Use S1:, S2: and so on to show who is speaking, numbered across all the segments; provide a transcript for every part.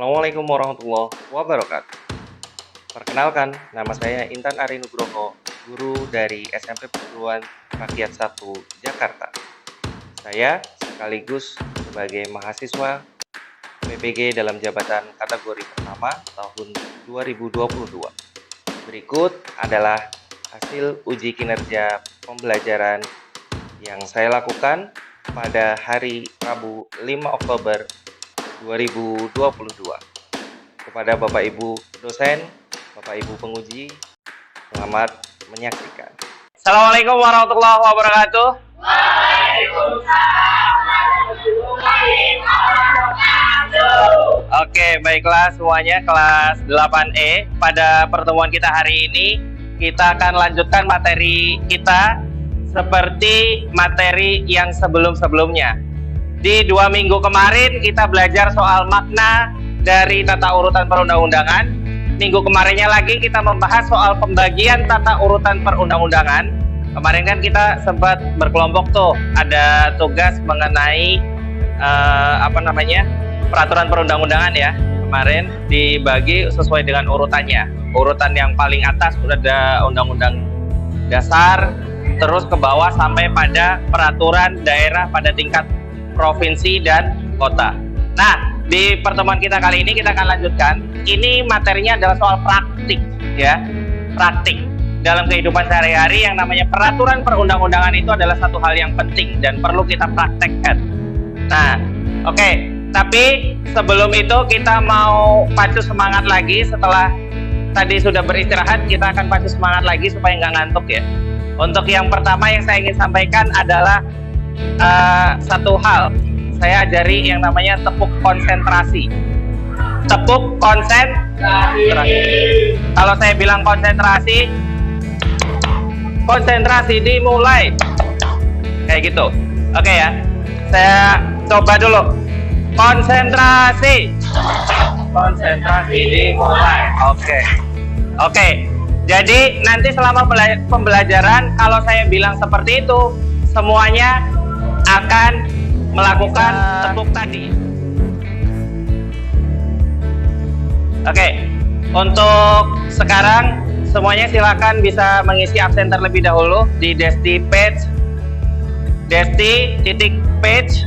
S1: Assalamualaikum warahmatullahi wabarakatuh. Perkenalkan, nama saya Intan Ari Nugroho, guru dari SMP Perguruan Rakyat 1 Jakarta. Saya sekaligus sebagai mahasiswa PPG dalam jabatan kategori pertama tahun 2022. Berikut adalah hasil uji kinerja pembelajaran yang saya lakukan pada hari Rabu 5 Oktober 2022. Kepada Bapak Ibu dosen, Bapak Ibu penguji, selamat menyaksikan. Assalamualaikum warahmatullahi wabarakatuh. Waalaikumsalam warahmatullahi wabarakatuh. Oke, baiklah semuanya kelas 8E. Pada pertemuan kita hari ini, kita akan lanjutkan materi kita seperti materi yang sebelum-sebelumnya. Di 2 minggu kemarin kita belajar soal makna dari tata urutan perundang-undangan. Minggu kemarinnya lagi kita membahas soal pembagian tata urutan perundang-undangan. Kemarin kan kita sempat berkelompok tuh, ada tugas mengenai peraturan perundang-undangan ya. Kemarin dibagi sesuai dengan urutannya. Urutan yang paling atas udah ada undang-undang dasar, terus ke bawah sampai pada peraturan daerah pada tingkat provinsi dan kota. Nah, di pertemuan kita kali ini kita akan lanjutkan. Ini materinya adalah soal praktik ya. Praktik dalam kehidupan sehari-hari. Yang namanya peraturan perundang-undangan itu adalah satu hal yang penting dan perlu kita praktekkan. Nah, oke. Tapi sebelum itu kita mau pacu semangat lagi. Setelah tadi sudah beristirahat, kita akan pacu semangat lagi supaya nggak ngantuk ya. Untuk yang pertama yang saya ingin sampaikan adalah satu hal. Saya ajari yang namanya tepuk konsentrasi. Tepuk konsentrasi. Kalau saya bilang konsentrasi, konsentrasi dimulai. Kayak gitu. Oke ya. Saya coba dulu. Konsentrasi. Konsentrasi dimulai. Oke. Jadi nanti selama pembelajaran kalau saya bilang seperti itu, semuanya akan melakukan tepuk tadi. Oke, untuk sekarang semuanya silakan bisa mengisi absen terlebih dahulu di Desti page, Desti.page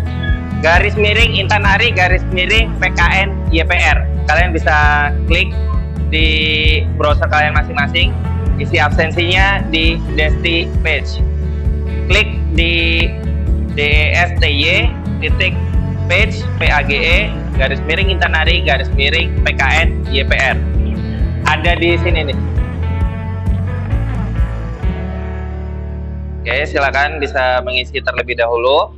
S1: _Intan Ari _PKN YPR. Kalian bisa klik di browser kalian masing-masing, isi absensinya di Desti page. Klik di DESTY page PAGE _Intan Ari _PKN YPR. Ada di sini nih. Oke, silakan bisa mengisi terlebih dahulu.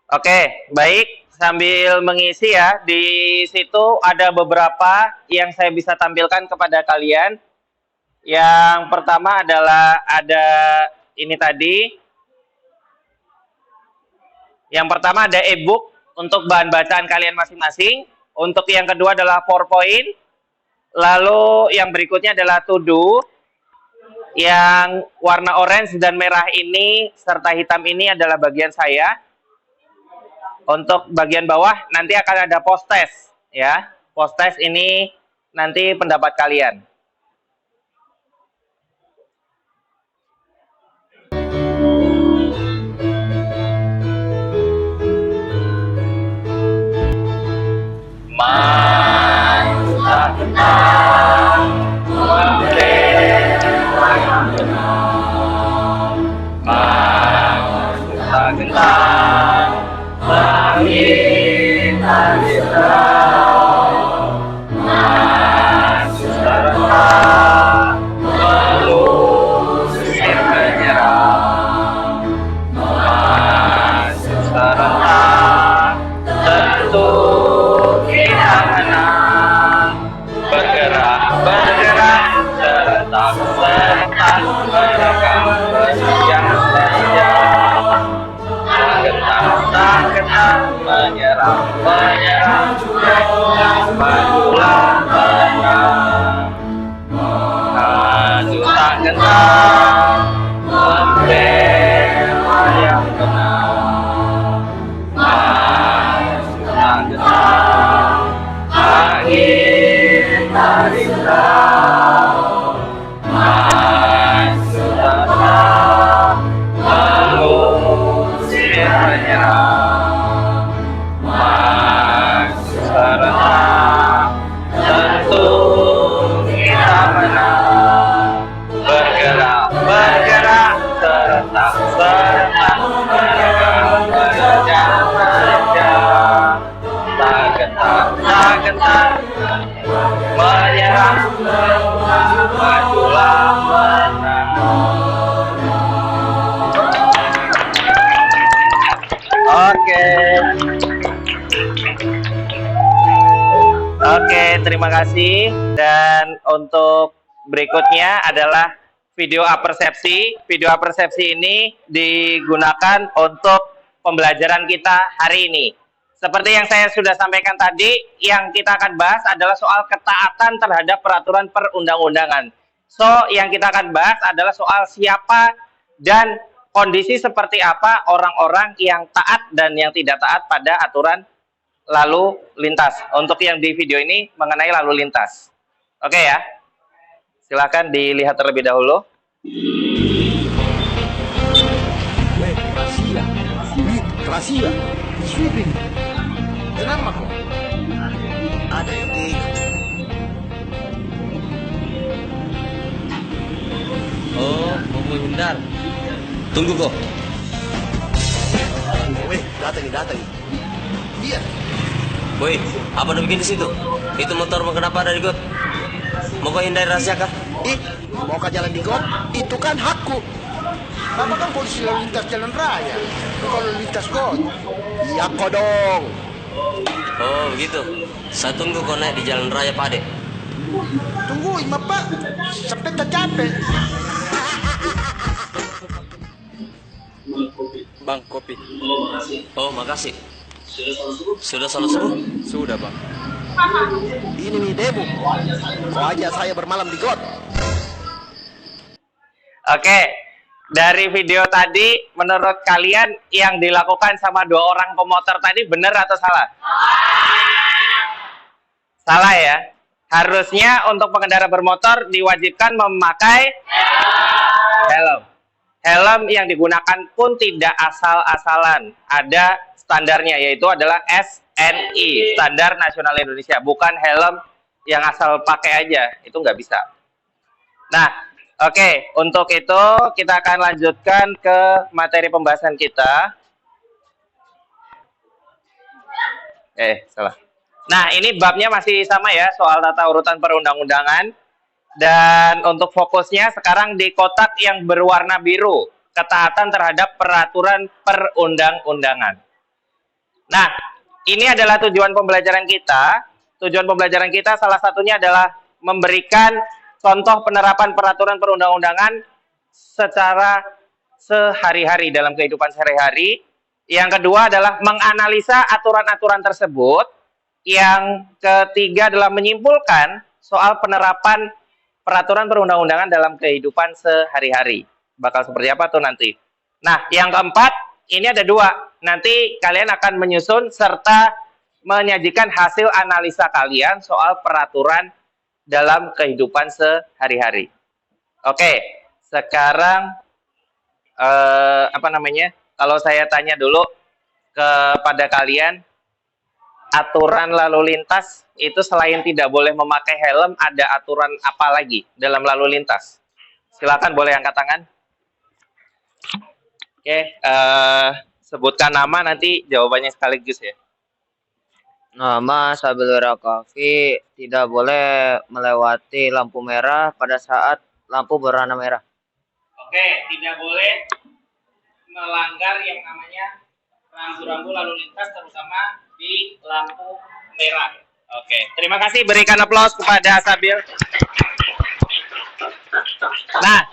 S1: Oke, baik. Sambil mengisi ya, di situ ada beberapa yang saya bisa tampilkan kepada kalian. Yang pertama adalah ada ini tadi. Yang pertama ada e-book untuk bahan bacaan kalian masing-masing. Untuk yang kedua adalah PowerPoint. Lalu yang berikutnya adalah to do. Yang warna orange dan merah ini serta hitam ini adalah bagian saya. Untuk bagian bawah nanti akan ada post test ya. Post test ini nanti pendapat kalian. Bergerak serta gentar membela yang benar. Maju tak gentar angin rintau. Maju tak gentar mengusir menyerang. Maju serentak tentu kita menang. Bergerak, bergerak, serentak, serentak, bergerak, berjalan, berjalan. Tak gentar, tak gentar, menyerang, majulah menang. Oke. Oke, terima kasih. Dan untuk berikutnya adalah video apersepsi. Video apersepsi ini digunakan untuk pembelajaran kita hari ini. Seperti yang saya sudah sampaikan tadi, yang kita akan bahas adalah soal ketaatan terhadap peraturan perundang-undangan. So, yang kita akan bahas adalah soal siapa dan kondisi seperti apa orang-orang yang taat dan yang tidak taat pada aturan lalu lintas. Untuk yang di video ini mengenai lalu lintas. Oke ya, silakan dilihat terlebih dahulu.
S2: Rahasia, sweeping. Kenapa kok? Ada yang
S3: Oh, mau menghindar. Tunggu kok.
S2: Datang nih. Dia.
S3: Woi, apa udah bikin di situ? Itu motor mau kenapa ada di got? Mau kau hindari rahasia kah?
S2: Mau ke jalan di got? Itu kan hakku. Bapak kan polisi lalu lintas jalan raya. Kalau lalu lintas got? Iya kok dong.
S3: Oh, begitu. Saya tunggu kau naik di jalan raya, Pak Ade.
S2: Tungguin, Bapak. Sampai tak capek.
S4: Bang, kopi.
S3: Oh, makasih. Sudah salat subuh?
S4: Sudah, Bang.
S2: Ini nih demo. Kau ajak saya bermalam di got.
S1: Oke, dari video tadi, menurut kalian yang dilakukan sama dua orang pemotor tadi benar atau salah? Salah ya. Harusnya untuk pengendara bermotor diwajibkan memakai helm. Helm yang digunakan pun tidak asal-asalan. Ada standarnya, yaitu adalah SNI, Standar Nasional Indonesia. Bukan helm yang asal pakai aja, itu nggak bisa. Nah, oke, untuk itu kita akan lanjutkan ke materi pembahasan kita. Salah. Nah, ini babnya masih sama ya, soal tata urutan perundang-undangan. Dan untuk fokusnya sekarang di kotak yang berwarna biru, ketaatan terhadap peraturan perundang-undangan. Nah, ini adalah tujuan pembelajaran kita. Tujuan pembelajaran kita salah satunya adalah memberikan contoh penerapan peraturan perundang-undangan secara sehari-hari dalam kehidupan sehari-hari. Yang kedua adalah menganalisa aturan-aturan tersebut. Yang ketiga adalah menyimpulkan soal penerapan peraturan perundang-undangan dalam kehidupan sehari-hari. Bakal seperti apa tuh nanti. Nah, yang keempat, ini ada dua. Nanti kalian akan menyusun serta menyajikan hasil analisa kalian soal peraturan dalam kehidupan sehari-hari. Oke, sekarang kalau saya tanya dulu kepada kalian, aturan lalu lintas itu selain tidak boleh memakai helm, ada aturan apa lagi dalam lalu lintas? Silakan, boleh angkat tangan. Oke, sebutkan nama, nanti jawabannya sekaligus ya.
S5: Nama Sabil Rakafi, tidak boleh melewati lampu merah pada saat lampu berwarna merah.
S1: Oke, tidak boleh melanggar yang namanya rambu-rambu lalu lintas, terutama di lampu merah. Oke, terima kasih. Berikan aplaus kepada Sabil. Nah,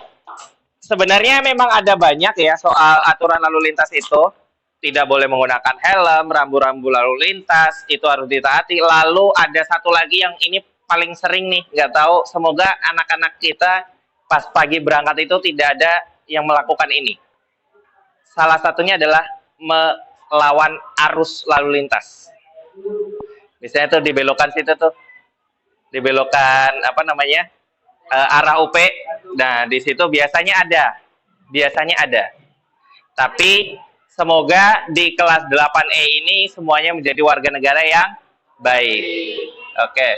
S1: sebenarnya memang ada banyak ya soal aturan lalu lintas itu. Tidak boleh menggunakan helm, rambu-rambu lalu lintas, itu harus ditaati. Lalu ada satu lagi yang ini paling sering nih, nggak tahu, semoga anak-anak kita pas pagi berangkat itu tidak ada yang melakukan ini. Salah satunya adalah melawan arus lalu lintas. Misalnya tuh dibelokan situ tuh, dibelokan apa namanya, arah UP. Nah di situ biasanya ada. Tapi semoga di kelas 8E ini semuanya menjadi warga negara yang baik. Oke.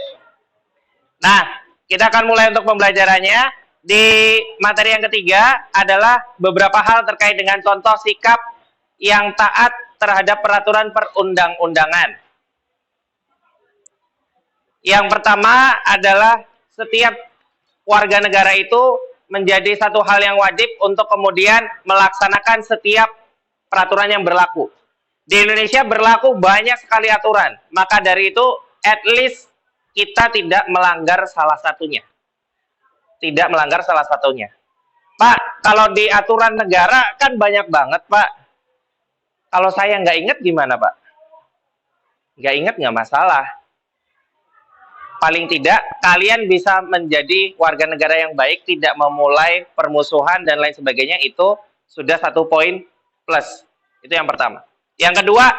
S1: Nah, kita akan mulai untuk pembelajarannya. Di materi yang ketiga adalah beberapa hal terkait dengan contoh sikap yang taat terhadap peraturan perundang-undangan. Yang pertama adalah setiap warga negara itu menjadi satu hal yang wajib untuk kemudian melaksanakan setiap peraturan yang berlaku. Di Indonesia berlaku banyak sekali aturan, maka dari itu at least kita tidak melanggar salah satunya. Pak, kalau di aturan negara kan banyak banget, Pak. Kalau saya nggak ingat gimana, Pak? Nggak ingat nggak masalah. Paling tidak, kalian bisa menjadi warga negara yang baik, tidak memulai permusuhan dan lain sebagainya, itu sudah 1 poin plus. Itu yang pertama. Yang kedua,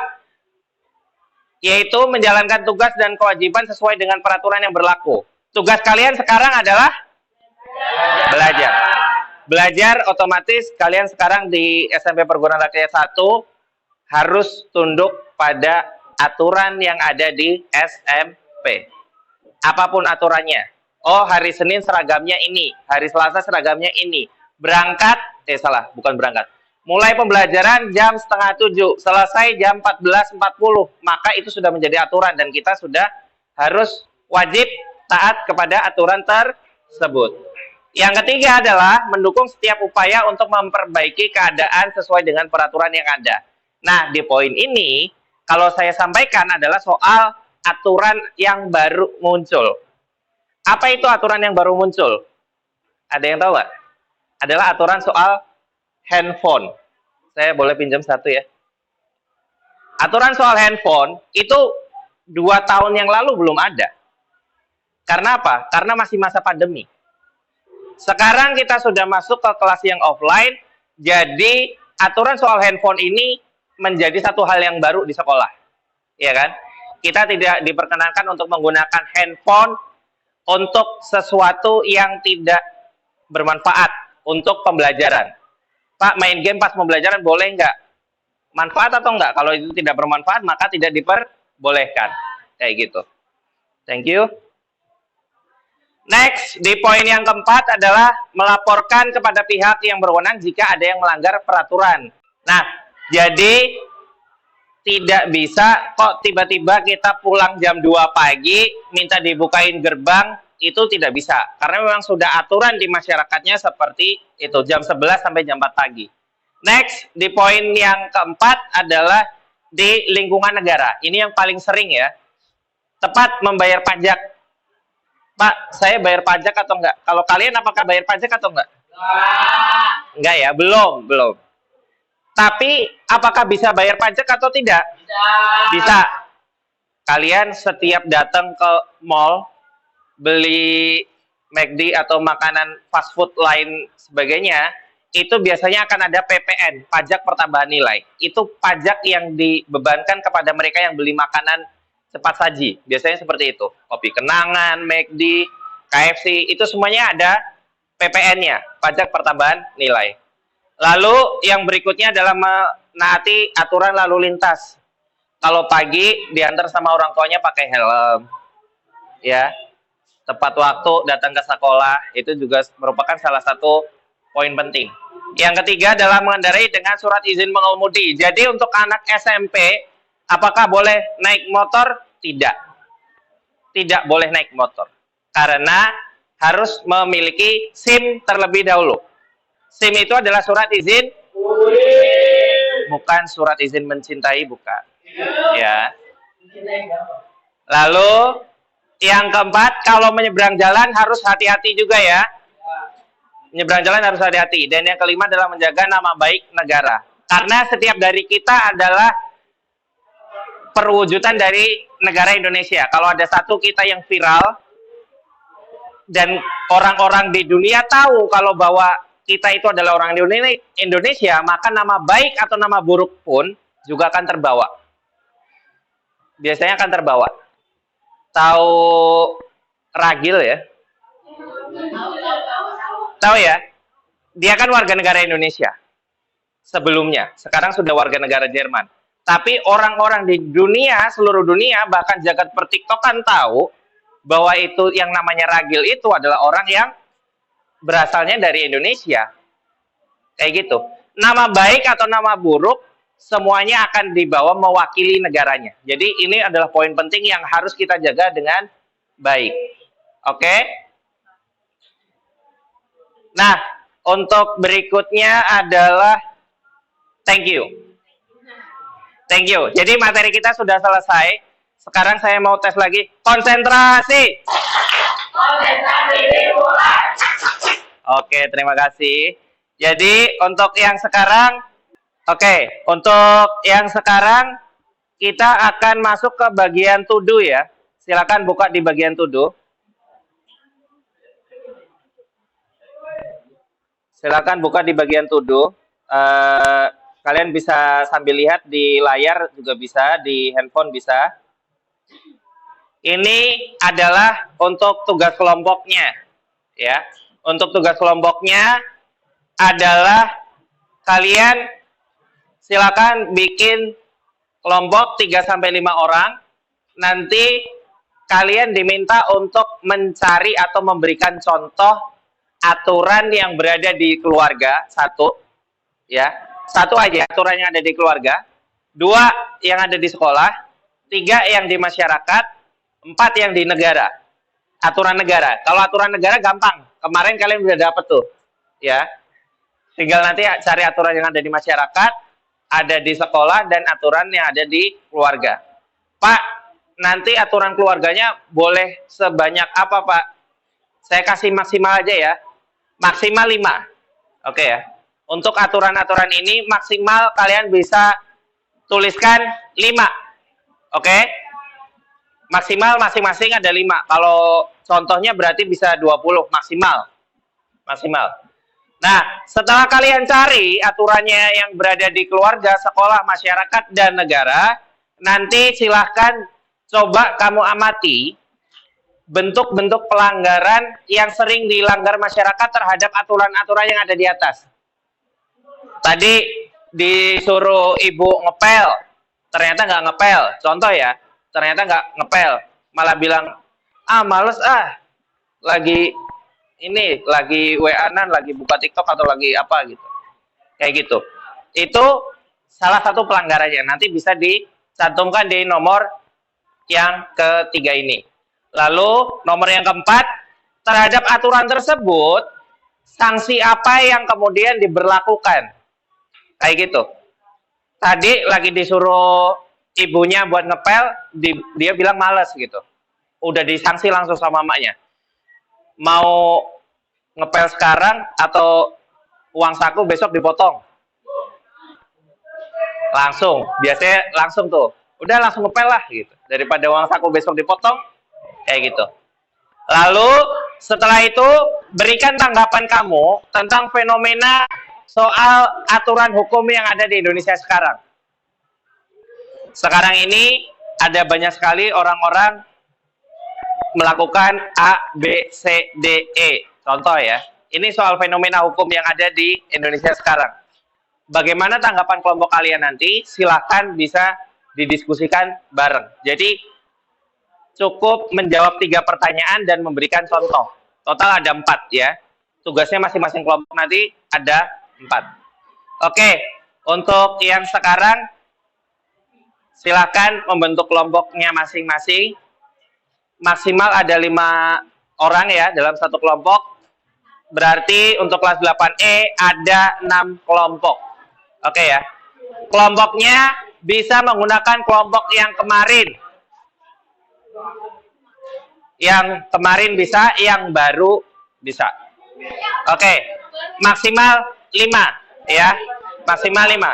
S1: yaitu menjalankan tugas dan kewajiban sesuai dengan peraturan yang berlaku. Tugas kalian sekarang adalah belajar. Belajar otomatis kalian sekarang di SMP Perguruan Rakyat 1 harus tunduk pada aturan yang ada di SMP. Apapun aturannya. Oh, hari Senin seragamnya ini, hari Selasa seragamnya ini. Mulai pembelajaran jam 6:30, selesai jam 14.40. Maka itu sudah menjadi aturan dan kita sudah harus wajib taat kepada aturan tersebut. Yang ketiga adalah mendukung setiap upaya untuk memperbaiki keadaan sesuai dengan peraturan yang ada. Nah, di poin ini, kalau saya sampaikan adalah soal aturan yang baru muncul. Apa itu aturan yang baru muncul? Ada yang tahu nggak? Adalah aturan soal handphone. Saya boleh pinjam satu ya. Aturan soal handphone itu 2 tahun yang lalu belum ada. Karena apa? Karena masih masa pandemi. Sekarang kita sudah masuk ke kelas yang offline, jadi aturan soal handphone ini menjadi satu hal yang baru di sekolah. Ya kan? Kita tidak diperkenankan untuk menggunakan handphone untuk sesuatu yang tidak bermanfaat untuk pembelajaran. Pak, main game pas pembelajaran boleh nggak? Manfaat atau enggak? Kalau itu tidak bermanfaat, maka tidak diperbolehkan. Kayak gitu. Thank you. Next, di poin yang keempat adalah melaporkan kepada pihak yang berwenang jika ada yang melanggar peraturan. Nah, jadi tidak bisa kok tiba-tiba kita pulang jam 2 pagi, minta dibukain gerbang, itu tidak bisa. Karena memang sudah aturan di masyarakatnya seperti itu, jam 11 sampai jam 4 pagi. Next, di poin yang keempat adalah di lingkungan negara. Ini yang paling sering ya. Tepat membayar pajak. Pak, saya bayar pajak atau enggak? Kalau kalian apakah bayar pajak atau enggak? Enggak ya, belum. Tapi apakah bisa bayar pajak atau tidak? Bisa. Kalian setiap datang ke mall beli McD atau makanan fast food lain sebagainya, itu biasanya akan ada PPN, pajak pertambahan nilai. Itu pajak yang dibebankan kepada mereka yang beli makanan cepat saji. Biasanya seperti itu. Kopi kenangan, McD, KFC, itu semuanya ada PPN-nya, pajak pertambahan nilai. Lalu yang berikutnya adalah menaati aturan lalu lintas. Kalau pagi diantar sama orang tuanya pakai helm, ya, tepat waktu datang ke sekolah, itu juga merupakan salah satu poin penting. Yang ketiga adalah mengendarai dengan surat izin mengemudi. Jadi untuk anak SMP, apakah boleh naik motor? Tidak. Tidak boleh naik motor. Karena harus memiliki SIM terlebih dahulu. SIM itu adalah surat izin, bukan surat izin mencintai, bukan. Ya. Lalu yang keempat, kalau menyeberang jalan harus hati-hati juga ya. Menyeberang jalan harus hati-hati. Dan yang kelima adalah menjaga nama baik negara. Karena setiap dari kita adalah perwujudan dari negara Indonesia. Kalau ada satu kita yang viral, dan orang-orang di dunia tahu kalau bahwa kita itu adalah orang Indonesia, maka nama baik atau nama buruk pun juga akan terbawa. Biasanya akan terbawa. Tahu Ragil ya? Tahu ya? Dia kan warga negara Indonesia sebelumnya. Sekarang sudah warga negara Jerman. Tapi orang-orang di dunia, seluruh dunia, bahkan jagat pertiktokan tahu bahwa itu yang namanya Ragil itu adalah orang yang berasalnya dari Indonesia. Kayak gitu. Nama baik atau nama buruk, semuanya akan dibawa mewakili negaranya. Jadi ini adalah poin penting yang harus kita jaga dengan baik. Oke? Nah, untuk berikutnya adalah thank you. Thank you. Jadi materi kita sudah selesai. Sekarang saya mau tes lagi. Konsentrasi. Konsentrasi dimulai. Oke, terima kasih. Jadi untuk yang sekarang, kita akan masuk ke bagian to do ya. Silakan buka di bagian to do. Silakan buka di bagian to do. Kalian bisa sambil lihat di layar juga bisa, di handphone bisa. Ini adalah untuk tugas kelompoknya, ya. Untuk tugas kelompoknya adalah kalian silakan bikin kelompok 3-5 orang. Nanti kalian diminta untuk mencari atau memberikan contoh aturan yang berada di keluarga, satu, ya. Satu aja aturan yang ada di keluarga, 2 yang ada di sekolah, 3 yang di masyarakat, 4 yang di negara. Aturan negara. Kalau aturan negara gampang. Kemarin kalian udah dapet tuh. Ya. Tinggal nanti cari aturan yang ada di masyarakat, ada di sekolah, dan aturan yang ada di keluarga. Pak, nanti aturan keluarganya boleh sebanyak apa, Pak? Saya kasih maksimal aja ya. Maksimal 5. Oke ya. Untuk aturan-aturan ini maksimal kalian bisa tuliskan 5. Oke? Maksimal masing-masing ada 5. Kalau contohnya berarti bisa 20 maksimal. Maksimal. Nah, setelah kalian cari aturannya yang berada di keluarga, sekolah, masyarakat, dan negara, nanti silahkan coba kamu amati bentuk-bentuk pelanggaran yang sering dilanggar masyarakat terhadap aturan-aturan yang ada di atas. Tadi disuruh ibu ngepel, ternyata nggak ngepel. Contoh ya, ternyata nggak ngepel. Malah bilang, males lagi ini, lagi WA-an, lagi buka TikTok atau lagi apa gitu. Kayak gitu. Itu salah satu pelanggarannya. Nanti bisa dicantumkan di nomor yang ketiga ini. Lalu nomor yang keempat, terhadap aturan tersebut, sanksi apa yang kemudian diberlakukan. Kayak gitu. Tadi lagi disuruh ibunya buat ngepel, dia bilang males gitu. Udah disanksi langsung sama mamanya. Mau ngepel sekarang atau uang saku besok dipotong? Langsung. Biasanya langsung tuh. Udah langsung ngepel lah gitu. Daripada uang saku besok dipotong, kayak gitu. Lalu setelah itu berikan tanggapan kamu tentang fenomena soal aturan hukum yang ada di Indonesia sekarang. Sekarang ini ada banyak sekali orang-orang melakukan A, B, C, D, E. Contoh ya. Ini soal fenomena hukum yang ada di Indonesia sekarang. Bagaimana tanggapan kelompok kalian nanti? Silahkan bisa didiskusikan bareng. Jadi cukup menjawab 3 pertanyaan dan memberikan contoh. Total ada 4 ya. Tugasnya masing-masing kelompok nanti ada 4. Oke, untuk yang sekarang silakan membentuk kelompoknya masing-masing. Maksimal ada 5 orang ya dalam satu kelompok. Berarti untuk kelas 8E ada 6 kelompok. Oke ya. Kelompoknya bisa menggunakan kelompok yang kemarin. Yang kemarin bisa, yang baru bisa. Oke. Maksimal 5 ya. Maksimal 5.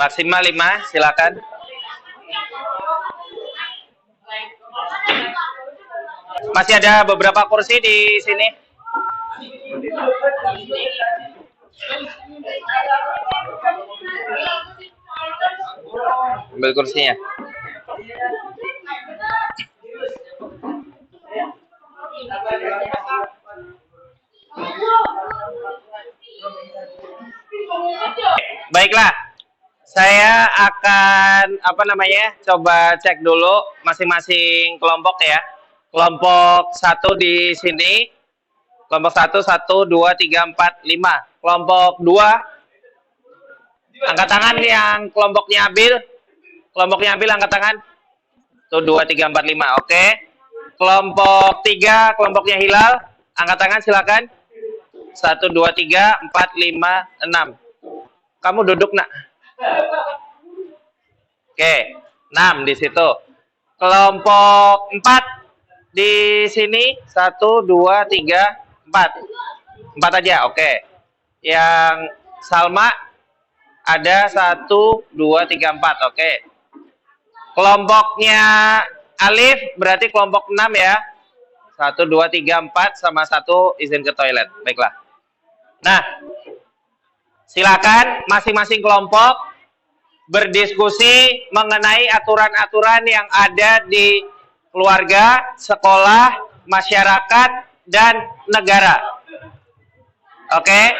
S1: Maksimal 5, silakan. Masih ada beberapa kursi di sini. Ambil kursinya. Baiklah, saya akan coba cek dulu masing-masing kelompok ya. Kelompok 1 di sini, kelompok 1, 2, 3, 4, 5. Kelompok 2, angkat tangan yang kelompoknya Abil. Kelompoknya Abil angkat tangan. Tuh 2, 3, 4, 5. Oke. Kelompok 3, kelompoknya Hilal. Angkat tangan silakan. 1, 2, 3, 4, 5, 6. Kamu duduk, Nak. Oke. 6 di situ. Kelompok 4 di sini. 1, 2, 3, 4. 4 aja. Oke. Yang Salma ada 1, 2, 3, 4. Oke. Kelompoknya Alif berarti kelompok 6 ya. 1, 2, 3, 4 sama 1 izin ke toilet. Baiklah. Nah, silakan masing-masing kelompok berdiskusi mengenai aturan-aturan yang ada di keluarga, sekolah, masyarakat, dan negara. Oke.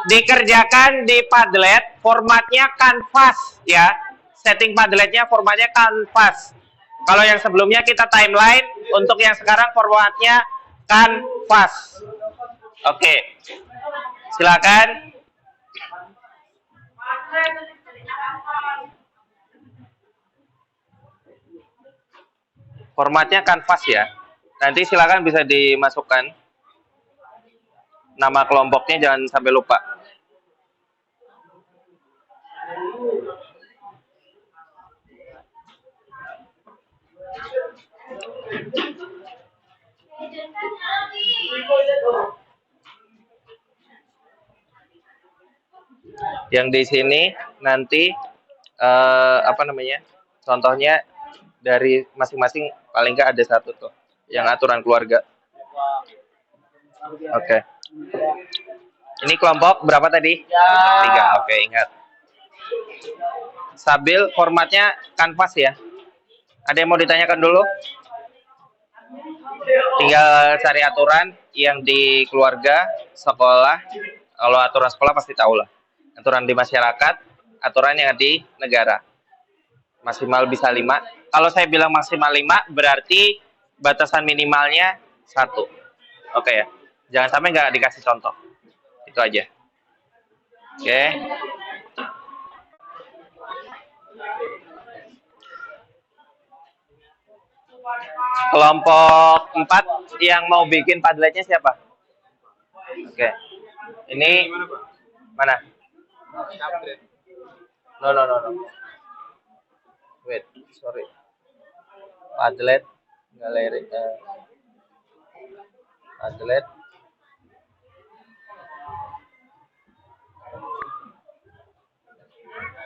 S1: Dikerjakan di Padlet, formatnya kanvas ya. Setting Padletnya formatnya kanvas. Kalau yang sebelumnya kita timeline, untuk yang sekarang formatnya kanvas. Oke. Silakan. Formatnya kanvas ya. Nanti silakan bisa dimasukkan nama kelompoknya, jangan sampai lupa. Yang di sini nanti contohnya dari masing-masing paling nggak ada satu tuh yang aturan keluarga. Oke. Ini kelompok berapa tadi? 3. Oke, ingat. Sabil formatnya kanvas ya. Ada yang mau ditanyakan dulu? Tinggal cari aturan yang di keluarga, sekolah. Kalau aturan sekolah pasti tahu lah. Aturan di masyarakat, aturan yang di negara. Maksimal bisa 5. Kalau saya bilang maksimal 5, berarti batasan minimalnya 1. Oke ya. Jangan sampai nggak dikasih contoh. Itu aja. Oke. Kelompok 4 yang mau bikin Padletnya siapa? Oke. Ini mana? No. Wait, sorry. Padlet, galeri, Padlet.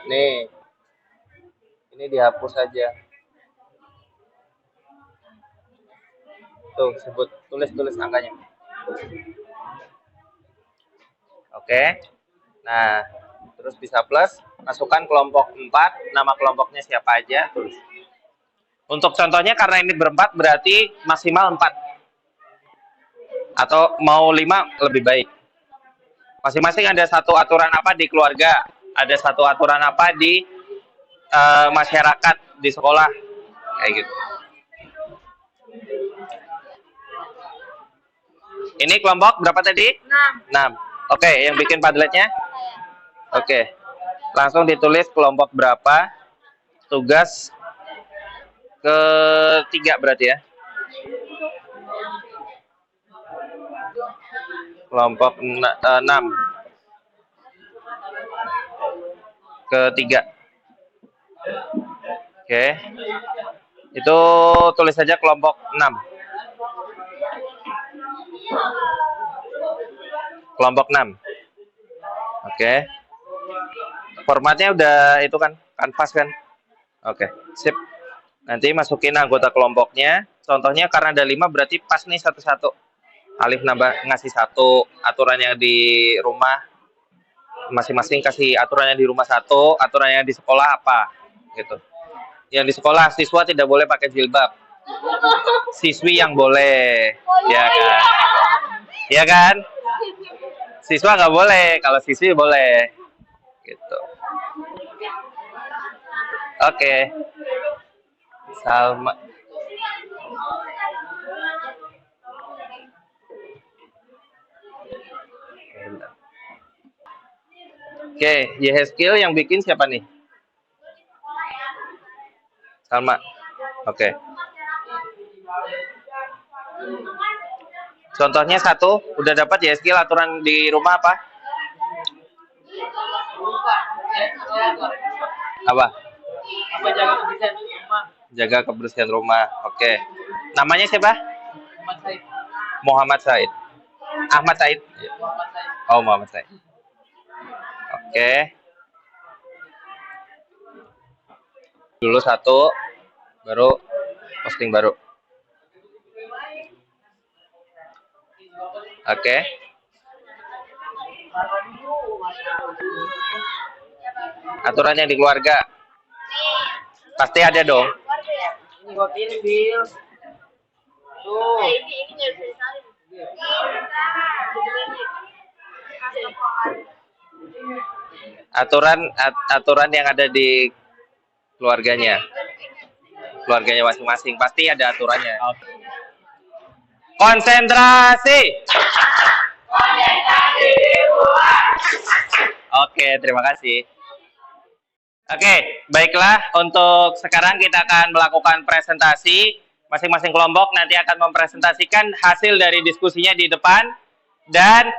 S1: Nih, ini dihapus saja. Tuh, sebut, tulis angkanya. Oke. Nah, terus bisa plus, masukkan kelompok 4, nama kelompoknya siapa aja, tulis. Untuk contohnya karena ini berempat berarti maksimal 4. Atau mau 5 lebih baik. Masing-masing ada satu aturan apa di keluarga, ada satu aturan apa di masyarakat, di sekolah, kayak gitu. Ini kelompok berapa tadi? 6. Oke, yang bikin Padletnya? Oke. Langsung ditulis kelompok berapa. Tugas ketiga berarti ya. Kelompok 6. Ketiga. Oke. Itu tulis saja kelompok 6. Kelompok 6. Oke. Formatnya udah itu kan, kanvas kan? Oke, sip. Nanti masukin anggota kelompoknya. Contohnya karena ada 5 berarti pas nih satu-satu. Alif nambah ngasih satu, aturannya di rumah masing-masing kasih aturannya di rumah satu, aturannya di sekolah apa gitu. Yang di sekolah siswa tidak boleh pakai jilbab. Siswi yang boleh, ya kan? Ya kan? Siswa nggak boleh, kalau siswi boleh. Gitu. Oke. Salma. Oke, Yehezkiel yang bikin siapa nih? Salma. Oke. Contohnya satu, udah dapat Yehezkiel aturan di rumah apa? Apa? Jaga kebersihan rumah. Oke. Namanya siapa? Muhammad Said. Ahmad Said. Oh, Muhammad Said. Oke. Dulu satu, baru posting baru. Oke. Aturannya di keluarga. Pasti ada dong. Aturan yang ada di keluarganya masing-masing pasti ada aturannya. Konsentrasi. Oke, terima kasih. Oke, baiklah, untuk sekarang kita akan melakukan presentasi. Masing-masing kelompok nanti akan mempresentasikan hasil dari diskusinya di depan. Dan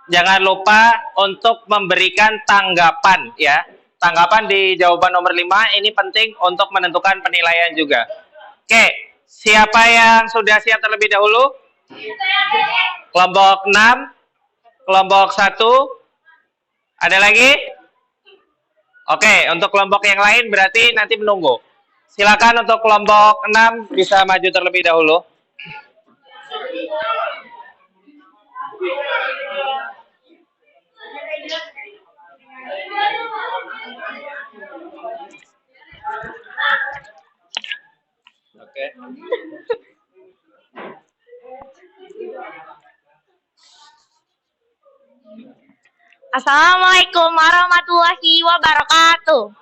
S1: jangan lupa untuk memberikan tanggapan ya. Tanggapan di jawaban nomor 5 ini penting untuk menentukan penilaian juga. Oke, siapa yang sudah siap terlebih dahulu? Kelompok 6, kelompok 1. Ada lagi? Oke, untuk kelompok yang lain berarti nanti menunggu. Silakan untuk kelompok 6 bisa maju terlebih dahulu. Oke.
S4: Assalamualaikum warahmatullahi wabarakatuh.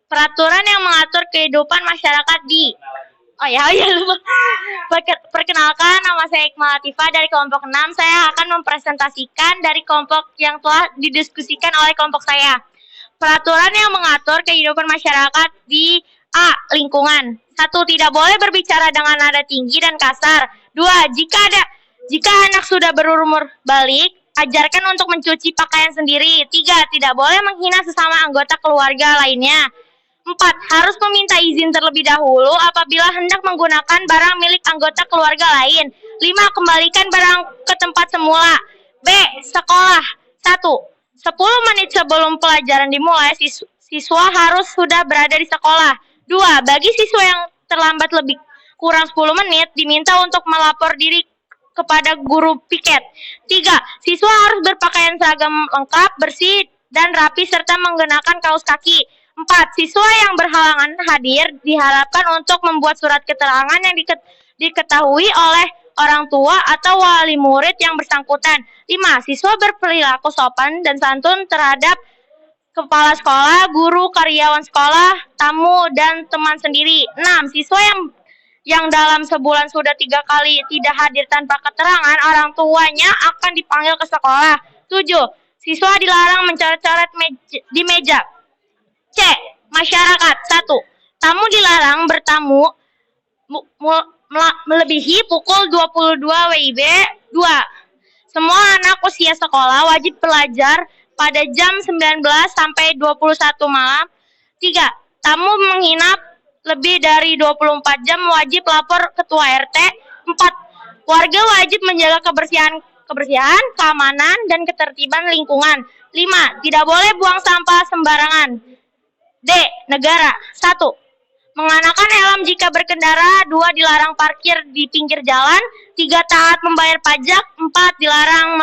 S4: Peraturan yang mengatur kehidupan masyarakat di lupa. Perkenalkan, nama saya Iqmal Latifah dari kelompok 6. Saya akan mempresentasikan dari kelompok yang telah didiskusikan oleh kelompok saya. Peraturan yang mengatur kehidupan masyarakat di A. Lingkungan. 1. Tidak boleh berbicara dengan nada tinggi dan kasar. 2. Jika anak sudah berumur balik, ajarkan untuk mencuci pakaian sendiri. 3. Tidak boleh menghina sesama anggota keluarga lainnya. 4. Harus meminta izin terlebih dahulu apabila hendak menggunakan barang milik anggota keluarga lain. 5. Kembalikan barang ke tempat semula. B. Sekolah. 1. 10 menit sebelum pelajaran dimulai, siswa harus sudah berada di sekolah. 2. Bagi siswa yang terlambat lebih kurang 10 menit, diminta untuk melapor diri kepada guru piket. 3. Siswa harus berpakaian seragam lengkap, bersih, dan rapi, serta menggunakan kaos kaki. 4. Siswa yang berhalangan hadir diharapkan untuk membuat surat keterangan yang diketahui oleh orang tua atau wali murid yang bersangkutan. 5. Siswa berperilaku sopan dan santun terhadap kepala sekolah, guru, karyawan sekolah, tamu, dan teman sendiri. 6. Siswa yang dalam sebulan sudah 3 kali tidak hadir tanpa keterangan orang tuanya akan dipanggil ke sekolah. 7. Siswa dilarang mencoret-coret di meja. C. Masyarakat. 1. Tamu dilarang bertamu melebihi pukul 22 WIB. 2. Semua anak usia sekolah wajib belajar pada jam 19 sampai 21 malam. 3. Tamu menginap lebih dari 24 jam wajib lapor ketua RT. 4. Warga wajib menjaga kebersihan kebersihan, keamanan, dan ketertiban lingkungan. 5. Tidak boleh buang sampah sembarangan. D. Negara. 1. Mengenakan helm jika berkendara. 2. Dilarang parkir di pinggir jalan. 3. Taat membayar pajak. 4. Dilarang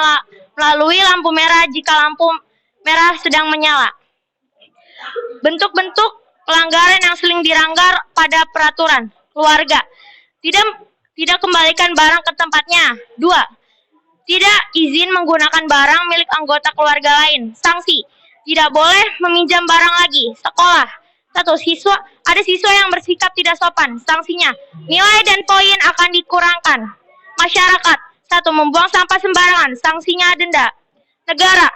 S4: melalui lampu merah jika lampu merah sedang menyala. Bentuk-bentuk pelanggaran yang sering dilanggar pada peraturan keluarga. Tidak kembalikan barang ke tempatnya. 2. Tidak izin menggunakan barang milik anggota keluarga lain. Sanksi. Tidak boleh meminjam barang lagi. Sekolah. 1. Ada siswa yang bersikap tidak sopan. Sanksinya, nilai dan poin akan dikurangkan. Masyarakat. 1. Membuang sampah sembarangan. Sanksinya denda. Negara.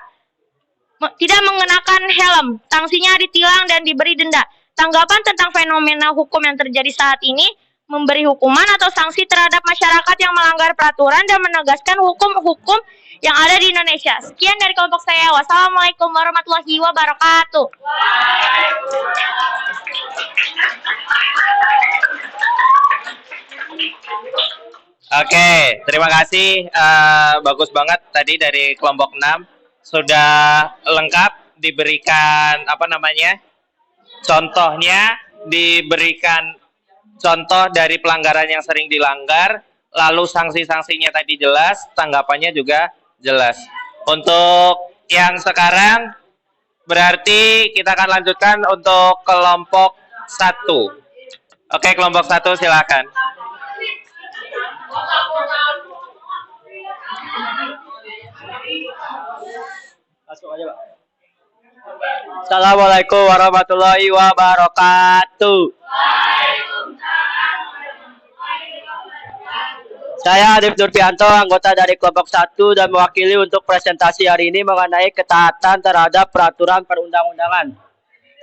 S4: Tidak mengenakan helm. Sanksinya ditilang dan diberi denda. Tanggapan tentang fenomena hukum yang terjadi saat ini, memberi hukuman atau sanksi terhadap masyarakat yang melanggar peraturan dan menegaskan hukum-hukum yang ada di Indonesia. Sekian dari kelompok saya. Wassalamualaikum warahmatullahi wabarakatuh.
S1: Oke, terima kasih. Bagus banget tadi dari kelompok 6. Sudah lengkap diberikan contohnya, diberikan contoh dari pelanggaran yang sering dilanggar, lalu sanksi-sanksinya tadi jelas, tanggapannya juga jelas. Untuk yang sekarang berarti kita akan lanjutkan untuk kelompok 1. Oke, kelompok 1 silakan.
S6: Assalamualaikum warahmatullahi wabarakatuh. Saya Adif Nurfianto, anggota dari kelompok 1 dan mewakili untuk presentasi hari ini mengenai ketaatan terhadap peraturan perundang-undangan.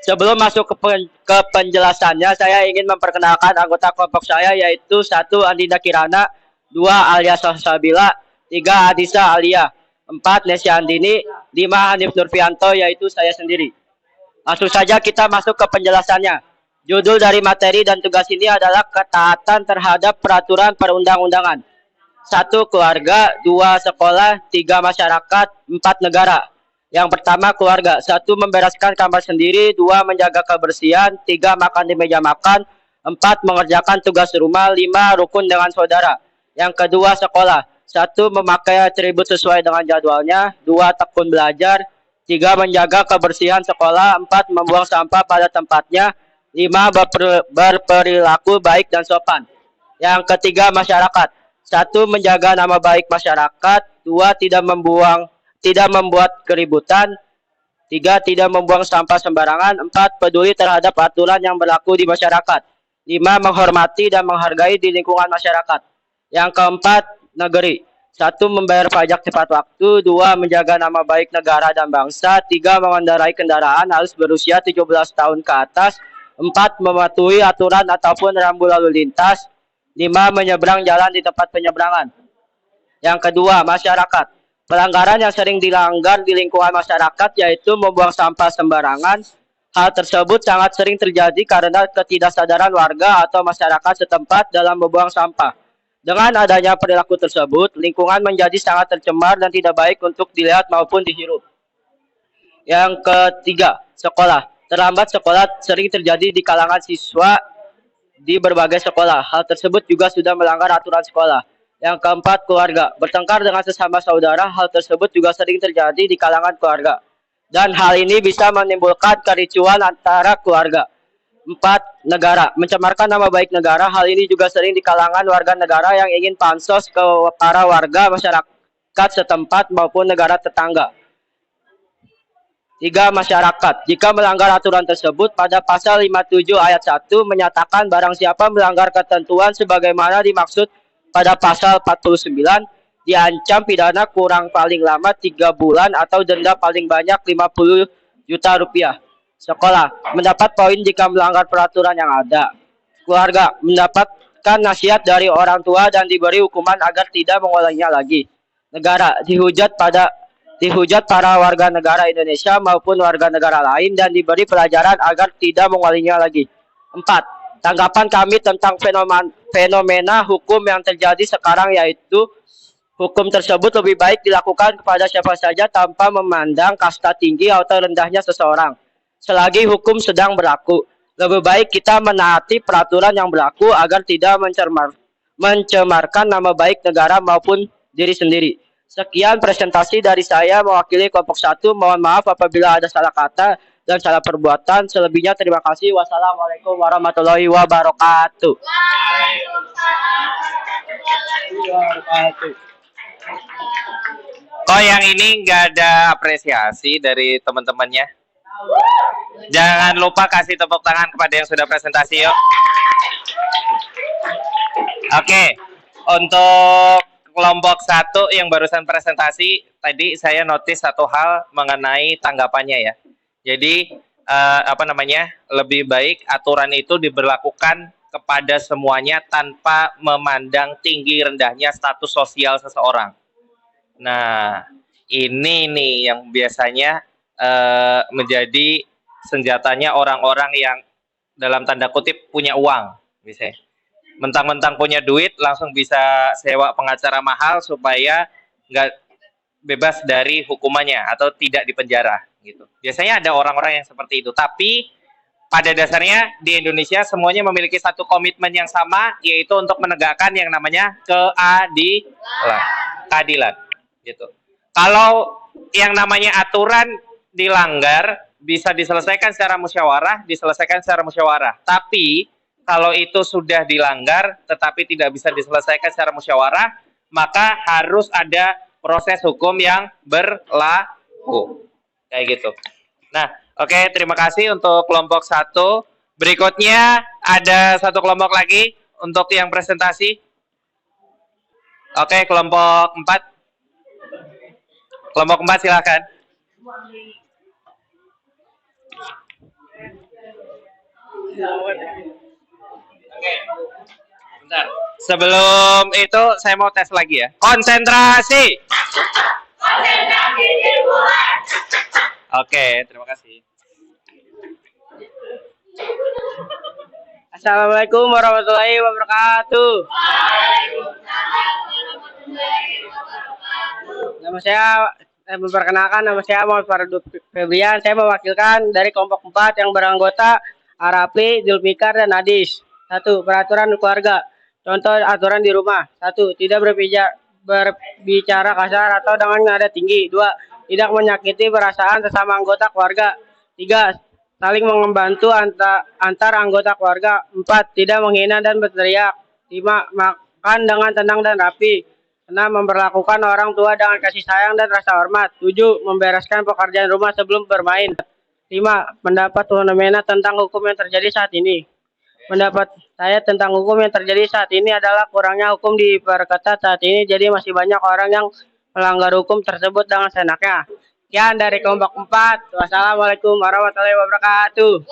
S6: Sebelum masuk ke penjelasannya, saya ingin memperkenalkan anggota kelompok saya, yaitu 1. Andinda Kirana, 2. Alia Salsabila, 3. Adisa Alia, 4. Nesya Andini, 5. Hanif Nurfianto, yaitu saya sendiri. Langsung saja kita masuk ke penjelasannya. Judul dari materi dan tugas ini adalah ketaatan terhadap peraturan perundang-undangan. 1. Keluarga, 2. Sekolah, 3. Masyarakat, 4. Negara. Yang pertama, keluarga. 1. Membereskan kamar sendiri, 2. Menjaga kebersihan, 3. Makan di meja makan, 4. Mengerjakan tugas rumah, 5. Rukun dengan saudara. Yang kedua, sekolah. 1. Memakai atribut sesuai dengan jadwalnya, 2. Tekun belajar, 3. Menjaga kebersihan sekolah, 4. Membuang sampah pada tempatnya, 5. Berperilaku baik dan sopan. Yang ketiga, masyarakat. 1. Menjaga nama baik masyarakat, 2. Tidak membuat keributan, 3. Tidak membuang sampah sembarangan, 4. Peduli terhadap aturan yang berlaku di masyarakat, 5. Menghormati dan menghargai di lingkungan masyarakat. Yang keempat, negeri. 1. Membayar pajak tepat waktu, 2. Menjaga nama baik negara dan bangsa, 3. Mengendarai kendaraan harus berusia 17 tahun ke atas, 4. Mematuhi aturan ataupun rambu lalu lintas, 5. Menyeberang jalan di tempat penyeberangan. Yang kedua, masyarakat. Pelanggaran yang sering dilanggar di lingkungan masyarakat yaitu membuang sampah sembarangan. Hal tersebut sangat sering terjadi karena ketidaksadaran warga atau masyarakat setempat dalam membuang sampah. Dengan adanya perilaku tersebut, lingkungan menjadi sangat tercemar dan tidak baik untuk dilihat maupun dihirup. Yang ketiga, sekolah. Terlambat sekolah sering terjadi di kalangan siswa di berbagai sekolah. Hal tersebut juga sudah melanggar aturan sekolah. Yang keempat, keluarga. Bertengkar dengan sesama saudara, hal tersebut juga sering terjadi di kalangan keluarga. Dan hal ini bisa menimbulkan kericuan antara keluarga. 4. Negara. Mencemarkan nama baik negara, hal ini juga sering di kalangan warga negara yang ingin pansos ke para warga masyarakat setempat maupun negara tetangga. 3. Masyarakat. Jika melanggar aturan tersebut, pada pasal 57 ayat 1 menyatakan barang siapa melanggar ketentuan sebagaimana dimaksud pada pasal 49, diancam pidana kurang paling lama 3 bulan atau denda paling banyak 50 juta rupiah. Sekolah. Mendapat poin jika melanggar peraturan yang ada. Keluarga. Mendapatkan nasihat dari orang tua dan diberi hukuman agar tidak mengulanginya lagi. Negara. Dihujat para warga negara Indonesia maupun warga negara lain dan diberi pelajaran agar tidak mengulanginya lagi. 4. Tanggapan kami tentang fenomena hukum yang terjadi sekarang yaitu hukum tersebut lebih baik dilakukan kepada siapa saja tanpa memandang kasta tinggi atau rendahnya seseorang. Selagi hukum sedang berlaku, lebih baik kita menaati peraturan yang berlaku agar tidak mencemarkan nama baik negara maupun diri sendiri. Sekian presentasi dari saya mewakili kelompok 1. Mohon maaf apabila ada salah kata dan salah perbuatan. Selebihnya terima kasih. Wassalamualaikum warahmatullahi wabarakatuh.
S1: Kok yang ini nggak ada apresiasi dari teman-temannya? Jangan lupa kasih tepuk tangan kepada yang sudah presentasi, yuk. Oke, untuk kelompok 1 yang barusan presentasi, tadi saya notice satu hal mengenai tanggapannya ya. Jadi, lebih baik aturan itu diberlakukan kepada semuanya tanpa memandang tinggi rendahnya status sosial seseorang. Nah, ini nih yang biasanya menjadi senjatanya orang-orang yang dalam tanda kutip punya uang, misalnya. Mentang-mentang punya duit langsung bisa sewa pengacara mahal supaya nggak bebas dari hukumannya atau tidak dipenjara gitu. Biasanya ada orang-orang yang seperti itu. Tapi pada dasarnya di Indonesia semuanya memiliki satu komitmen yang sama, yaitu untuk menegakkan yang namanya keadilan gitu. Kalau yang namanya aturan dilanggar bisa diselesaikan secara musyawarah, tapi kalau itu sudah dilanggar tetapi tidak bisa diselesaikan secara musyawarah, maka harus ada proses hukum yang berlaku. Kayak gitu. Nah, oke, terima kasih untuk kelompok 1. Berikutnya ada satu kelompok lagi untuk yang presentasi. Oke, kelompok 4. Kelompok 4 silakan. Oke, bentar. Sebelum itu saya mau tes lagi ya. Konsentrasi. Konsentrasi dimulai. Oke, terima kasih.
S6: Assalamualaikum warahmatullahi wabarakatuh. Nama saya nama saya Muhammad Fardu Febrian. Saya mewakilkan dari kelompok 4 yang beranggota Arapli, Zulfikar, dan Adis. 1. Peraturan keluarga. Contoh aturan di rumah. 1. Tidak berbicara kasar atau dengan nada tinggi. 2. Tidak menyakiti perasaan sesama anggota keluarga. 3. Saling membantu antar anggota keluarga. 4. Tidak menghina dan berteriak. 5. Makan dengan tenang dan rapi. 6. Memperlakukan orang tua dengan kasih sayang dan rasa hormat. 7. Membereskan pekerjaan rumah sebelum bermain. 5. Pendapat fenomena tentang hukum yang terjadi saat ini. Pendapat saya tentang hukum yang terjadi saat ini adalah kurangnya hukum diperketat saat ini, jadi masih banyak orang yang melanggar hukum tersebut dengan seenaknya. Sekian dari kelompok 4. Wassalamualaikum warahmatullahi wabarakatuh.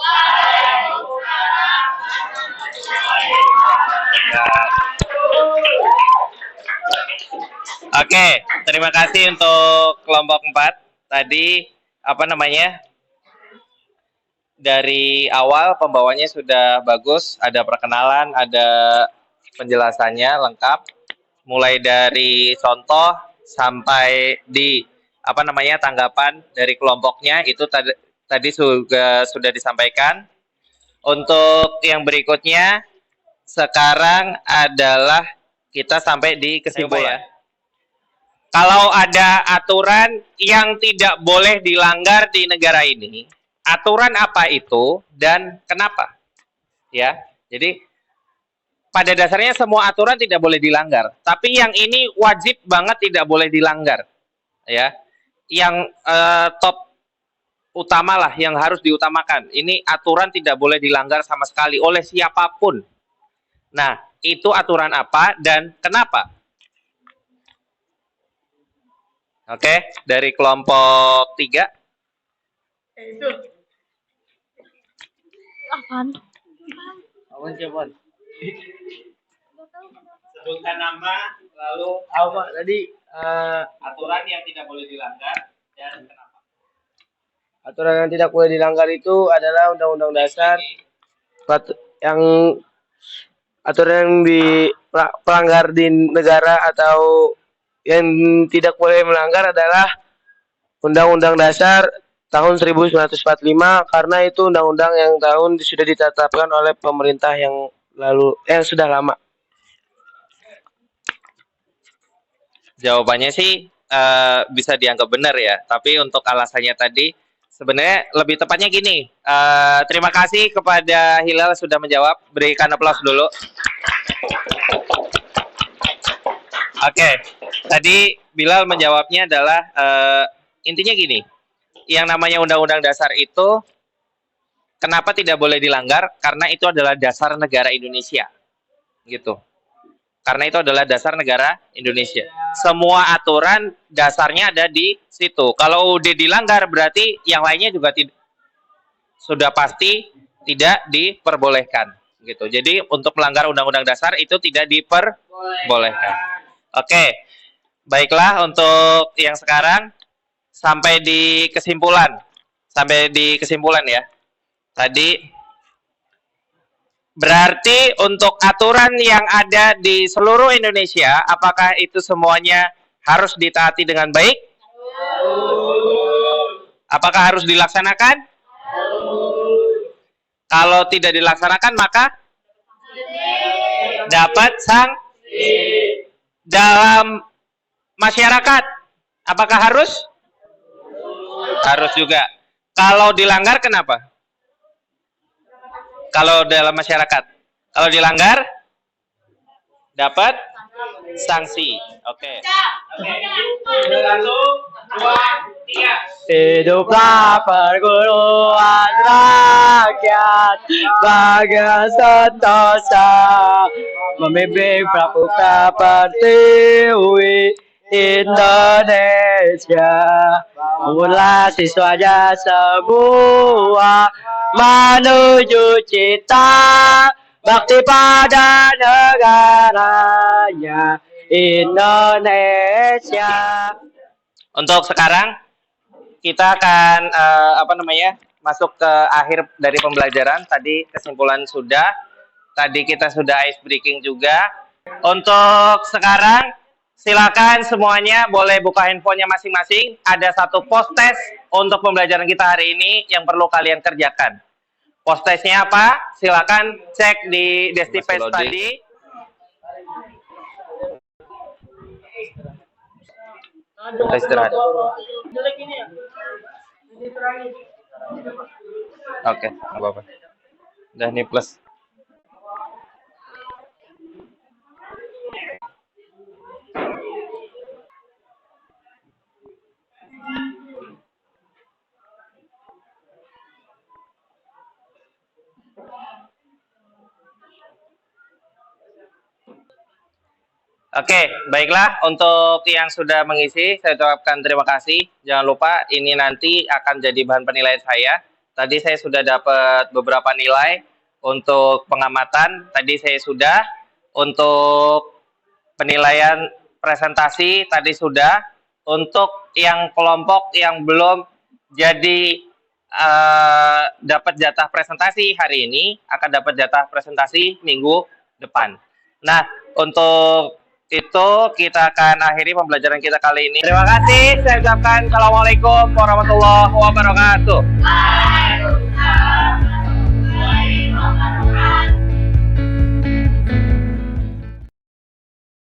S1: Oke, terima kasih untuk kelompok 4. Tadi dari awal pembawanya sudah bagus, ada perkenalan, ada penjelasannya lengkap, mulai dari contoh sampai di tanggapan dari kelompoknya itu tadi sudah disampaikan. Untuk yang berikutnya sekarang adalah kita sampai di kesimpulan. Kalau ada aturan yang tidak boleh dilanggar di negara ini, aturan apa itu dan kenapa? Ya, jadi pada dasarnya semua aturan tidak boleh dilanggar, tapi yang ini wajib banget tidak boleh dilanggar. Ya, yang top utamalah yang harus diutamakan. Ini aturan tidak boleh dilanggar sama sekali oleh siapapun. Nah, itu aturan apa dan kenapa? Oke, dari kelompok 3.
S4: Apaan?
S1: Sebutkan nama, lalu aturan yang tidak boleh dilanggar dan kenapa?
S6: Aturan yang tidak boleh dilanggar itu adalah Undang-Undang Dasar aturan yang pelanggar di negara atau
S7: yang tidak boleh melanggar adalah Undang-Undang Dasar tahun 1945 karena itu undang-undang yang sudah ditetapkan oleh pemerintah yang sudah lama.
S1: Jawabannya sih bisa dianggap benar ya, tapi untuk alasannya tadi sebenarnya lebih tepatnya gini. Terima kasih kepada Hilal sudah menjawab. Berikan aplaus dulu. Oke, tadi Bilal menjawabnya adalah intinya gini. Yang namanya Undang-Undang Dasar itu kenapa tidak boleh dilanggar? Karena itu adalah dasar negara Indonesia. Gitu. Karena itu adalah dasar negara Indonesia. Semua aturan dasarnya ada di situ. Kalau udah dilanggar berarti yang lainnya juga sudah pasti tidak diperbolehkan. Gitu. Jadi untuk melanggar Undang-Undang Dasar itu tidak diperbolehkan. Oke. Baiklah untuk yang sekarang sampai di kesimpulan. Sampai di kesimpulan ya. Tadi berarti untuk aturan yang ada di seluruh Indonesia, apakah itu semuanya harus ditaati dengan baik? Apakah harus dilaksanakan? Kalau tidak dilaksanakan maka dapat sanksi. Dalam masyarakat, apakah harus? Harus juga. Kalau dilanggar kenapa? Kalau dalam masyarakat, kalau dilanggar dapat sanksi. Oke. 1, 2, 3.
S6: Hiduplah perguruan rakyat bagai sentosa membimbing pramuka pertiwi Indonesia. Mulai siswanya semua menuju cita bakti pada negaranya Indonesia.
S1: Untuk sekarang kita akan masuk ke akhir dari pembelajaran. Tadi kesimpulan sudah. Tadi kita sudah ice breaking juga. Untuk sekarang silakan semuanya boleh buka handphonenya masing-masing. Ada satu post test untuk pembelajaran kita hari ini yang perlu kalian kerjakan. Post testnya apa? Silakan cek di Destipage tadi. Istirahat. Oke, nggak apa-apa. Udah nih plus. Oke, baiklah. Untuk yang sudah mengisi, saya ucapkan terima kasih. Jangan lupa, ini nanti akan jadi bahan penilaian saya. Tadi saya sudah dapat beberapa nilai untuk pengamatan. Tadi saya sudah. Untuk penilaian presentasi, tadi sudah. Untuk yang kelompok yang belum jadi dapat jatah presentasi hari ini, akan dapat jatah presentasi minggu depan. Nah, untuk itu kita akan akhiri pembelajaran kita kali ini. Terima kasih. Saya ucapkan assalamualaikum warahmatullahi wabarakatuh.